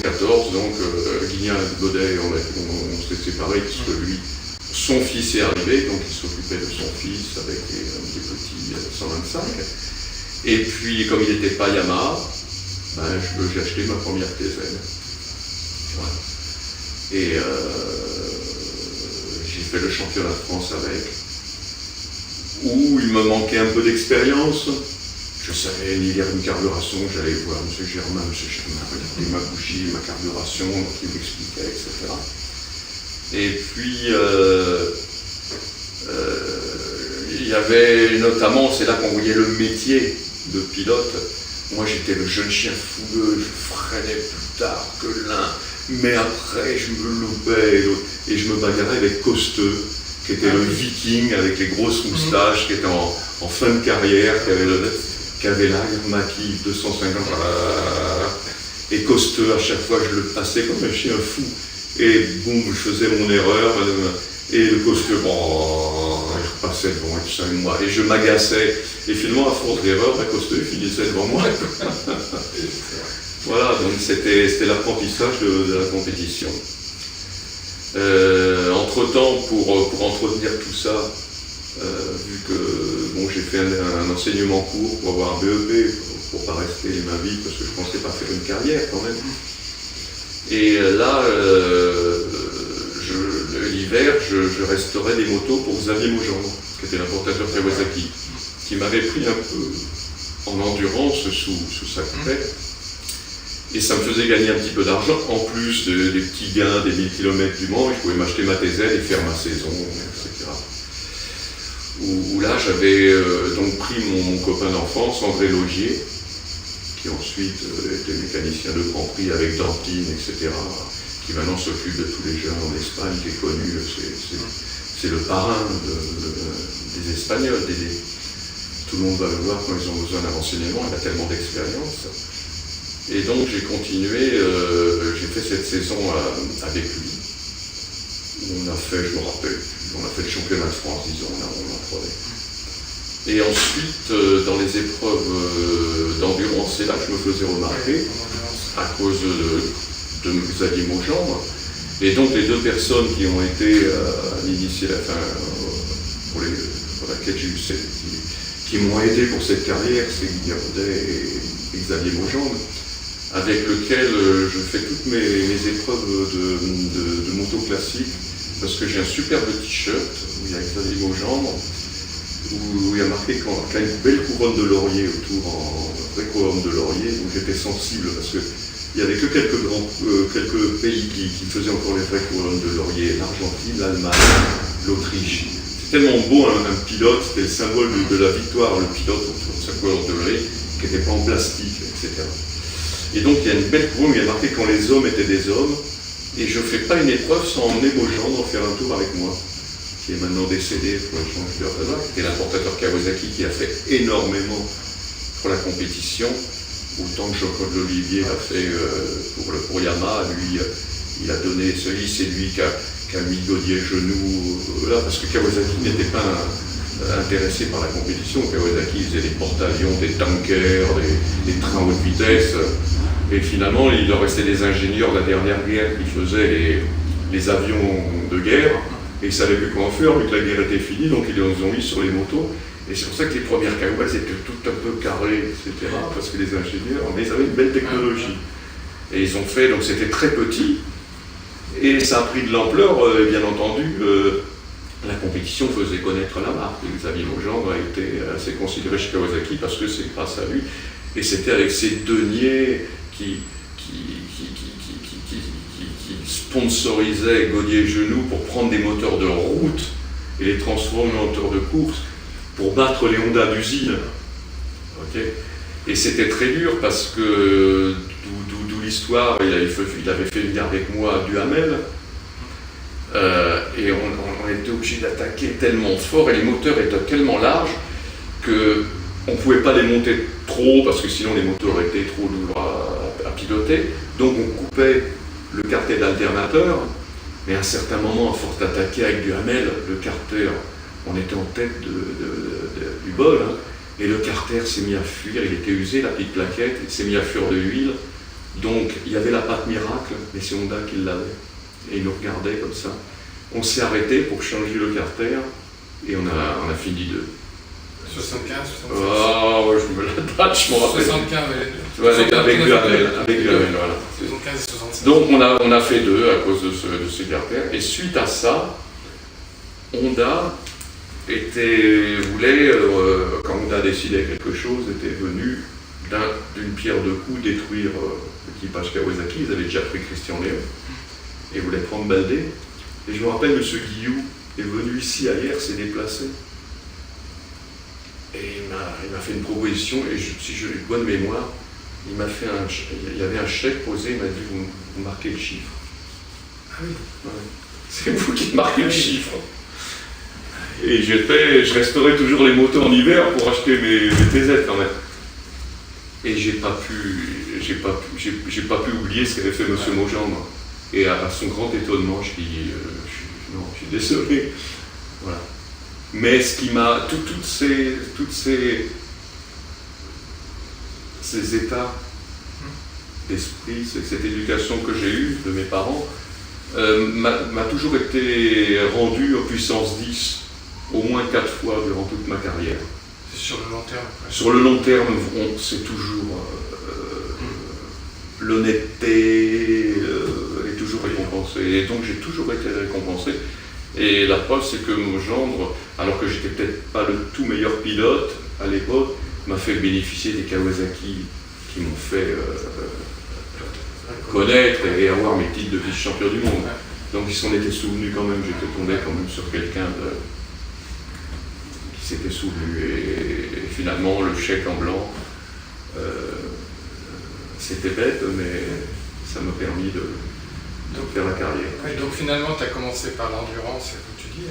74, donc Guignard et Godet, on s'est séparés parce que lui, son fils est arrivé, donc il s'occupait de son fils avec des petits 125. Et puis, comme il n'était pas Yamaha, j'ai acheté ma première TZN. Voilà. Et j'ai fait le championnat de France avec, où il me manquait un peu d'expérience. Je savais ni lire une carburation, j'allais voir M. Germain, regardez ma bougie, ma carburation, donc il m'expliquait, etc. Et puis, il y avait notamment, c'est là qu'on voyait le métier de pilote. Moi, j'étais le jeune chien fougueux, je freinais plus tard que l'un, mais après, je me loupais, et je me bagarrais avec Costeux, qui était le viking avec les grosses moustaches, qui était en fin de carrière, qui avait la maquille 250, et Costeux, à chaque fois, je le passais comme un chien fou. Et boum, je faisais mon erreur, et le Costeux, il repassait devant et tout ça, et moi, et je m'agaçais. Et finalement, à force d'erreur, le Costeux finissait devant moi. Voilà, donc c'était l'apprentissage de la compétition. Entre-temps, pour entretenir tout ça, vu que j'ai fait un enseignement court pour avoir un BEP, pour ne pas rester les mains vides, parce que je ne pensais pas faire une carrière quand même. Et là, l'hiver, je restaurais des motos pour Xavier Maugendre, qui était l'importateur Kawasaki, qui m'avait pris un peu en endurance sous sa coupette. Et ça me faisait gagner un petit peu d'argent, en plus des petits gains des 1000 km du Mans, je pouvais m'acheter ma TZ et faire ma saison, etc. Où là, j'avais donc pris mon copain d'enfance, André Logier, qui ensuite était mécanicien de Grand Prix avec Dantine, etc., qui maintenant s'occupe de tous les jeunes en Espagne, qui est connu, c'est le parrain des Espagnols. Tout le monde va le voir quand ils ont besoin d'un renseignement, il a tellement d'expérience. Et donc j'ai continué, j'ai fait cette saison avec lui. On a fait, je me rappelle, on a fait le championnat de France, disons, on a prenait. Et ensuite, dans les épreuves d'endurance, c'est là que je me faisais remarquer, à cause de Xavier Maugendre. Et donc les deux personnes qui ont été à l'initié, pour laquelle j'ai eu qui m'ont aidé pour cette carrière, c'est Guillaume Godet et Xavier Maugendre, avec lequel je fais toutes mes épreuves de moto classique, parce que j'ai un superbe t-shirt où il y a Xavier Maugendre, où il y a marqué qu'il y a une belle couronne de laurier autour, en vraie couronne de laurier, où j'étais sensible, parce qu'il n'y avait que quelques pays qui faisaient encore les vraies couronnes de laurier, l'Argentine, l'Allemagne, l'Autriche. C'est tellement beau un pilote, c'était le symbole de la victoire, le pilote autour de sa couronne de laurier, qui n'était pas en plastique, etc. Et donc il y a une belle couronne où il y a marqué quand les hommes étaient des hommes, et je ne fais pas une épreuve sans emmener Maugendre faire un tour avec moi, qui est maintenant décédé, pour le changer de hasard, qui était l'importateur Kawasaki, qui a fait énormément pour la compétition, autant que Jean-Claude L'Olivier l'a fait pour Yamaha. Lui, il a donné c'est lui qui a mis Gaudier genou, là, parce que Kawasaki n'était pas intéressé par la compétition. Kawasaki faisait des porte-avions, des tankers, des trains haute vitesse, et finalement il leur restait des ingénieurs de la dernière guerre qui faisaient les avions de guerre, et ils ne savaient plus quoi en faire, vu que la guerre était finie, donc ils les ont mis sur les motos. Et c'est pour ça que les premières Kawasaki étaient toutes un peu carrées, etc., parce que les ingénieurs, mais ils avaient une belle technologie. Et ils ont fait, donc c'était très petit, et ça a pris de l'ampleur, bien entendu. La compétition faisait connaître la marque. Xavier Maugendre a été assez considéré chez Kawasaki parce que c'est grâce à lui. Et c'était avec ces deniers qui sponsorisaient Gaudier Genoux pour prendre des moteurs de route et les transformer en moteurs de course pour battre les Honda d'usine. Okay. Et c'était très dur parce que, d'où l'histoire, il avait fait une guerre avec moi à Duhamel. Et on était obligé d'attaquer tellement fort et les moteurs étaient tellement larges qu'on ne pouvait pas les monter trop parce que sinon les moteurs étaient trop lourds à piloter. Donc on coupait le carter d'alternateur, mais à un certain moment, à force d'attaquer avec Duhamel, le carter, on était en tête du bol, hein, et le carter s'est mis à fuir, il était usé, la petite plaquette, il s'est mis à fuir de l'huile, Donc il y avait la patte miracle, mais c'est Honda qui l'avait. Et il nous regardait comme ça. On s'est arrêté pour changer le carter et on a fini de... 75, 76. Ah ouais, je me la date, je m'en rappelle. 75, avec Duhamel, voilà. 75 et 76. Donc on a fait 2 à cause de ces carters. Et suite à ça, Honda voulait, quand Honda décidait quelque chose, était venu d'une pierre deux coups détruire l'équipage Kawasaki. Ils avaient déjà pris Christian Léon et voulaient prendre Baldé. Et je me rappelle, M. Guillou est venu ici à hier, s'est déplacé. Et il m'a fait une proposition, et si j'ai une bonne mémoire, il y avait un chèque posé, il m'a dit vous marquez le chiffre. Ah oui. Ouais. C'est vous qui marquez le chiffre. Et je restaurais toujours les motos en hiver pour acheter mes TZ quand même. Et j'ai pas pu oublier ce qu'avait fait M. Maugendre. Et à son grand étonnement, je dis non, je suis désolé. Voilà. Mais ce qui m'a. Toutes ces états d'esprit, cette éducation que j'ai eue de mes parents, m'a toujours été rendue en puissance 10, au moins 4 fois durant toute ma carrière. C'est sur le long terme. Sur le long terme, c'est toujours l'honnêteté est toujours récompensée. Et donc j'ai toujours été récompensé. Et la preuve, c'est que mon gendre, alors que j'étais peut-être pas le tout meilleur pilote à l'époque, m'a fait bénéficier des Kawasaki qui m'ont fait connaître et avoir mes titres de vice-champion du monde. Donc ils s'en étaient souvenus quand même, j'étais tombé quand même sur quelqu'un qui s'était souvenu. Et finalement, le chèque en blanc, c'était bête, mais ça m'a permis de faire la carrière. Oui, donc finalement, tu as commencé par l'endurance, comme tu dis,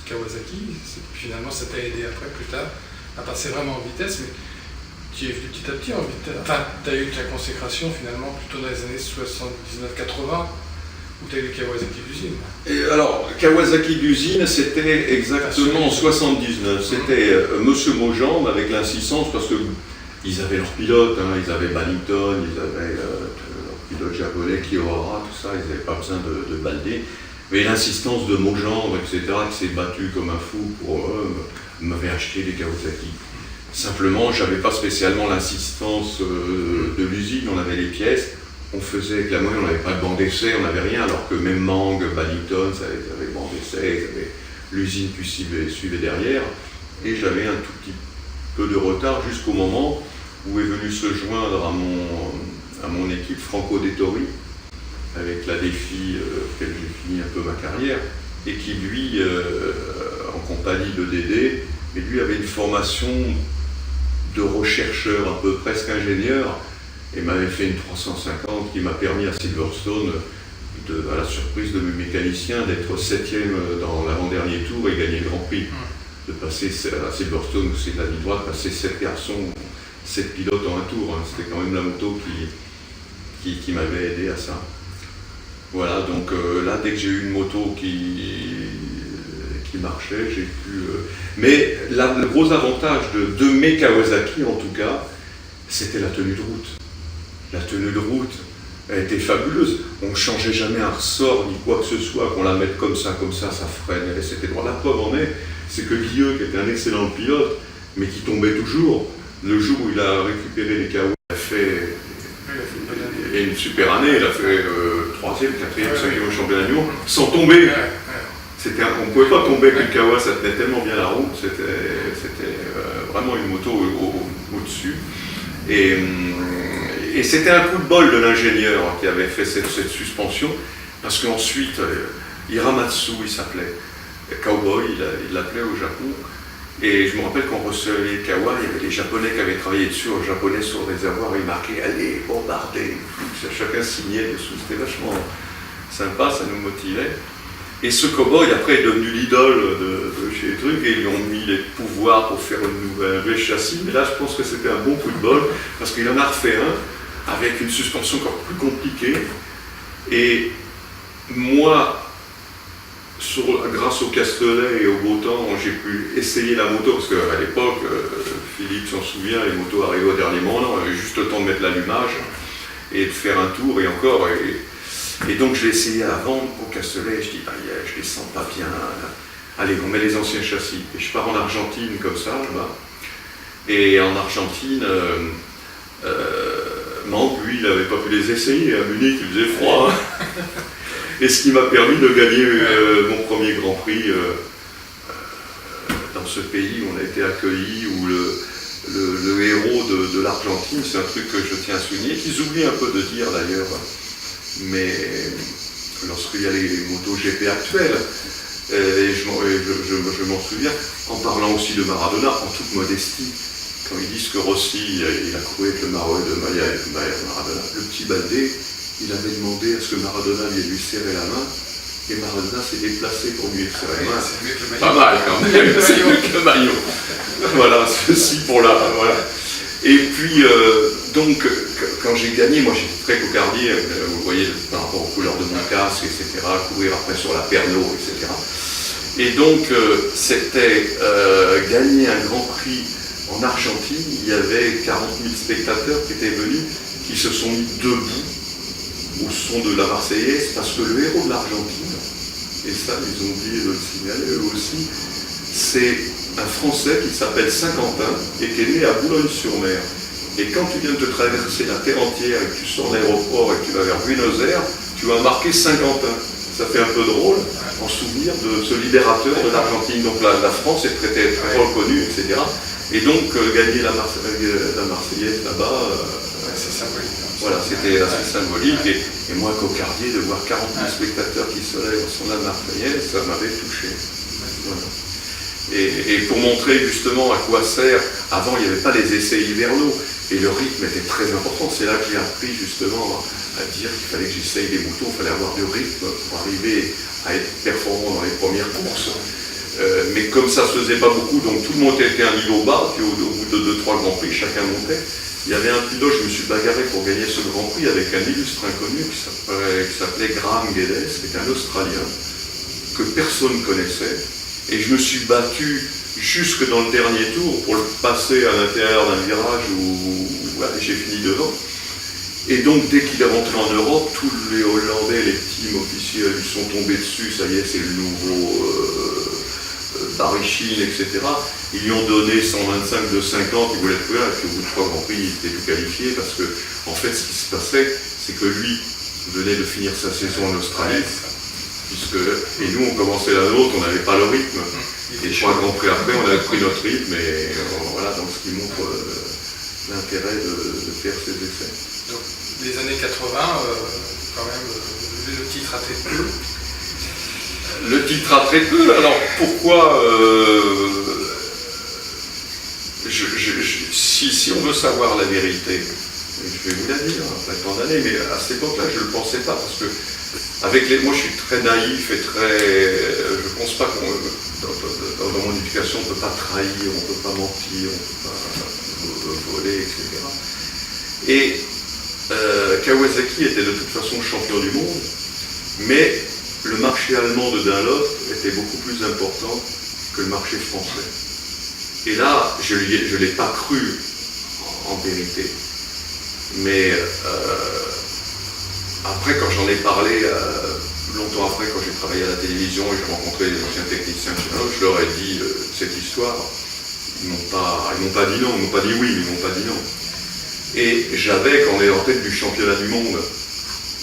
Kawasaki, finalement ça t'a aidé après, plus tard, à passer vraiment en vitesse, mais tu es venu petit à petit en vitesse. Enfin, tu as eu ta consécration finalement plutôt dans les années 79-80, où tu as eu Kawasaki d'usine. Et alors, Kawasaki d'usine, c'était exactement en 79. C'était Monsieur Maugendre avec l'insistance, parce qu'ils avaient leurs pilotes, ils avaient Ballington, ils avaient leur pilote japonais, Kiyohara, tout ça, ils n'avaient pas besoin de Baldé. Mais l'insistance de Maugendre, etc., qui s'est battu comme un fou pour eux, m'avait acheté des Kawasaki. Simplement, je n'avais pas spécialement l'assistance de l'usine, on avait les pièces, on faisait avec la moyenne, on n'avait pas de banc d'essai, on n'avait rien, alors que même Mang, Ballington, ça avait banc d'essai, l'usine qui suivait derrière, et j'avais un tout petit peu de retard jusqu'au moment où est venu se joindre à mon équipe Franco Dettori, avec la défi auquel j'ai fini un peu ma carrière, et qui lui, en compagnie de Dédé, mais lui avait une formation de rechercheur, un peu presque ingénieur, et m'avait fait une 350 qui m'a permis à Silverstone, à la surprise de mes mécaniciens, d'être 7e dans l'avant-dernier tour et gagner le Grand Prix. De passer à Silverstone, où c'est de la ligne droite, passer 7 garçons, 7 pilotes en un tour. C'était quand même la moto qui m'avait aidé à ça. Voilà, donc là, dès que j'ai eu une moto qui marchait, j'ai pu... Mais le gros avantage de mes Kawasaki, en tout cas, c'était la tenue de route. La tenue de route, elle était fabuleuse. On ne changeait jamais un ressort, ni quoi que ce soit, qu'on la mette comme ça, ça freine, elle restait droit. La preuve en est, c'est que Guilleux, qui était un excellent pilote, mais qui tombait toujours, le jour où il a récupéré les Kawasaki, il a fait une super année, il a fait 3e, 4e, 5e au championnat du monde, sans tomber. On ne pouvait pas tomber avec une Kawa, ça tenait tellement bien la route, c'était vraiment une moto au-dessus. Et c'était un coup de bol de l'ingénieur qui avait fait cette suspension, parce qu'ensuite, Hiramatsu, il s'appelait, Cowboy, il l'appelait au Japon, et je me rappelle qu'on recevait les Kawa, il y avait des Japonais qui avaient travaillé dessus, aux Japonais sur le réservoir, ils marquaient « Allez, bombardez !» Chacun signait dessous, c'était vachement sympa, ça nous motivait. Et ce cowboy, après, est devenu l'idole de chez les trucs, et ils lui ont mis les pouvoirs pour faire un vrai châssis. Mais là, je pense que c'était un bon coup de bol, parce qu'il en a refait un, avec une suspension encore plus compliquée. Et moi, grâce au Castellet et au beau temps, j'ai pu essayer la moto, parce qu'à l'époque, Philippe s'en souvient, les motos arrivaient au dernier moment, on avait juste le temps de mettre l'allumage. et de faire un tour, et encore. Et donc je l'ai essayé à vendre au Castellet, je dis, je les sens pas bien. Allez, on met les anciens châssis. Et je pars en Argentine comme ça, là-bas. Et en Argentine, Manque, lui, il n'avait pas pu les essayer. À Munich, il faisait froid. Et ce qui m'a permis de gagner mon premier Grand Prix dans ce pays où on a été accueillis, où le héros de l'Argentine, c'est un truc que je tiens à souligner, qu'ils oublient un peu de dire d'ailleurs, mais lorsqu'il y a les motos GP actuelles, et je m'en souviens, en parlant aussi de Maradona, en toute modestie, quand ils disent que Rossi, il a couru avec le maillot de Maradona, le petit Baldé, il avait demandé à ce que Maradona lui serrer la main, et Maradona s'est déplacé pour lui serrer la main. C'est mieux que le maillot. Pas mal quand même, c'est mieux que le maillot. Voilà, ceci pour la... Voilà. Et puis, donc, quand j'ai gagné, moi j'étais très cocardier, vous voyez, par rapport aux couleurs de mon casque, etc., courir après sur la Pernod, etc. Et donc, c'était gagner un Grand Prix en Argentine. Il y avait 40 000 spectateurs qui étaient venus, qui se sont mis debout au son de la Marseillaise, parce que le héros de l'Argentine, et ça ils ont oublié de le signaler eux aussi, c'est un Français qui s'appelle Saint-Quentin et qui est né à Boulogne-sur-Mer. Et quand tu viens de te traverser la terre entière et que tu sors de l'aéroport et que tu vas vers Buenos Aires, tu vas marquer Saint-Quentin. Ça fait un peu drôle en souvenir de ce libérateur de l'Argentine. Donc la France est très reconnue, etc. Et donc gagner la Marseillaise là-bas, c'est symbolique. Voilà, c'était assez symbolique. Et moi, cocardier, de voir 40 000 spectateurs qui se lèvent sur la Marseillaise, ça m'avait touché. Voilà. Et pour montrer justement à quoi sert, avant il n'y avait pas les essais hivernaux, et le rythme était très important. C'est là que j'ai appris justement à dire qu'il fallait que j'essaye des moutons, il fallait avoir du rythme pour arriver à être performant dans les premières courses. Mais comme ça ne se faisait pas beaucoup, donc tout le monde était à un niveau bas, puis au bout de 2-3 Grands Prix, chacun montait. Il y avait un pilote, je me suis bagarré pour gagner ce Grand Prix avec un illustre inconnu qui s'appelait Graham Geddes, qui était un Australien, que personne ne connaissait. Et je me suis battu jusque dans le dernier tour pour le passer à l'intérieur d'un virage où j'ai fini devant. Et donc dès qu'il est rentré en Europe, tous les Hollandais, les team officiers lui sont tombés dessus, ça y est, c'est le nouveau Barichine, etc. Ils lui ont donné 125 de 50, il voulait être couvert, et puis au bout de 3 Grands Prix, il était tout qualifié, parce que, en fait, ce qui se passait, c'est que lui venait de finir sa saison en Australie, et nous, on commençait la nôtre, on n'avait pas le rythme. Et 3 Grands Prix après, on a pris notre rythme, et voilà, donc ce qui montre l'intérêt de faire ces essais. Donc, les années 80, quand même, le titre a très peu. Le titre a très peu, alors pourquoi si on veut savoir la vérité, je vais vous la dire après tant d'années, mais à cette époque-là, je ne le pensais pas, parce que moi je suis très naïf et je ne pense pas dans mon éducation, on ne peut pas trahir, on ne peut pas mentir, on ne peut pas voler, etc. Et Kawasaki était de toute façon champion du monde, mais le marché allemand de Dunlop était beaucoup plus important que le marché français. Et là, je ne l'ai pas cru en vérité. Mais après, quand j'en ai parlé, longtemps après, quand j'ai travaillé à la télévision et j'ai rencontré les anciens techniciens de Dunlop, je leur ai dit cette histoire. Ils m'ont pas dit non, ils m'ont pas dit oui, mais ils m'ont pas dit non. Et j'avais, quand on est en tête du championnat du monde,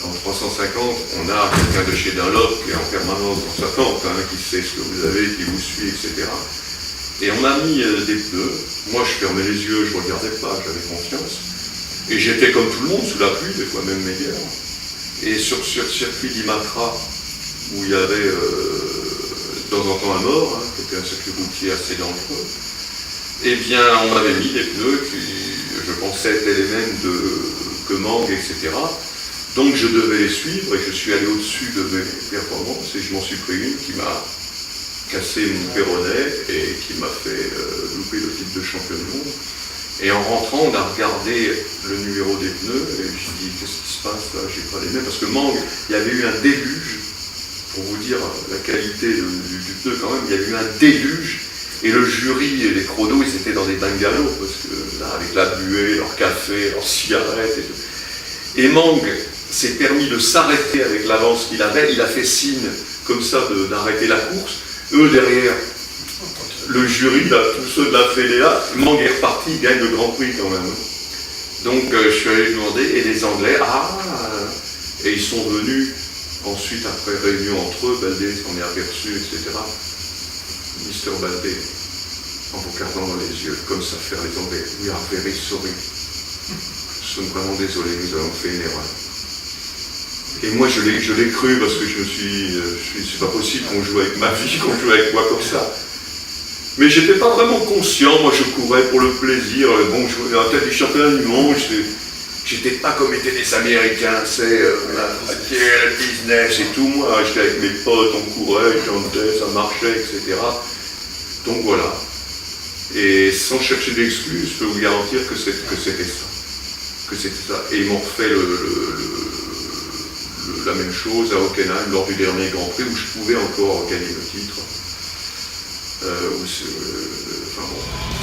en 350, on a quelqu'un de chez Dunlop qui est en permanence dans sa tente, qui sait ce que vous avez, qui vous suit, etc. Et on a mis des pneus. Moi, je fermais les yeux, je ne regardais pas, j'avais confiance. Et j'étais comme tout le monde, sous la pluie, des fois même meilleur. Et sur le circuit d'Imatra, où il y avait de temps en temps un mort, qui était un circuit routier assez dangereux, eh bien, on avait mis des pneus qui, je pensais, étaient les mêmes que Mangue, etc. Donc je devais les suivre et je suis allé au-dessus de mes performances et je m'en suis pris une qui m'a cassé mon péroné et qui m'a fait louper le titre de champion du monde. Et en rentrant, on a regardé le numéro des pneus et je me suis dit, qu'est-ce qui se passe là, j'ai pas les mêmes. Parce que Mangue, il y avait eu un déluge, pour vous dire la qualité du pneu quand même, il y avait eu un déluge. Et le jury et les chronos, ils étaient dans des bungalows, parce que là, avec la buée, leur café, leurs cigarettes et tout. Et Mang s'est permis de s'arrêter avec l'avance qu'il avait. Il a fait signe comme ça d'arrêter la course. Eux derrière, le jury, là, tous ceux de la Fédéa, Mang est reparti, il gagne le Grand Prix quand même. Donc je suis allé lui demander, et les Anglais, et ils sont venus ensuite, après réunion entre eux, Baldé s'en est aperçu, etc. Mr. Baldé, en vous regardant dans les yeux, comme ça faire les Anglais, we are very sorry. Nous sommes vraiment désolés, nous avons fait une erreur. Et moi je l'ai cru parce que je me suis dit, c'est pas possible qu'on joue avec ma vie, qu'on joue avec moi comme ça. Mais j'étais pas vraiment conscient, moi je courais pour le plaisir, bon, je jouais à la tête du championnat du monde, j'étais pas comme étaient les Américains, c'est le business et tout, moi j'étais avec mes potes, on courait, je chantais, ça marchait, etc. Donc voilà. Et sans chercher d'excuses, je peux vous garantir que c'était ça. Que c'était ça. Et ils m'ont refait la même chose à Hockenheim lors du dernier Grand Prix où je pouvais encore gagner le titre. Enfin bon.